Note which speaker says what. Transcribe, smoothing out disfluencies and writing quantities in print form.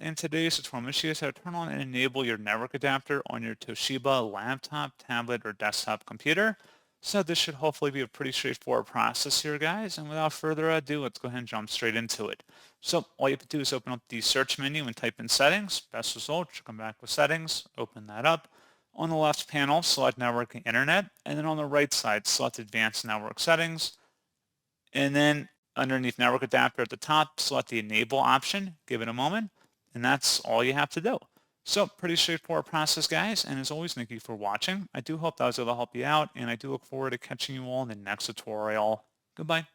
Speaker 1: In today's tutorial, I'm going to show you how to turn on and enable your network adapter on your Toshiba laptop, tablet, or desktop computer. So this should hopefully be a pretty straightforward process here, guys. And without further ado, let's go ahead and jump straight into it. So all you have to do is open up the search menu and type in settings. Best result, you come back with settings, open that up. On the left panel, select network and internet. And then on the right side, select advanced network settings. And then underneath network adapter at the top, select the enable option, give it a moment, and that's all you have to do. So pretty straightforward process, guys. And as always, thank you for watching. I do hope that was able to help you out, and I do look forward to catching you all in the next tutorial. Goodbye.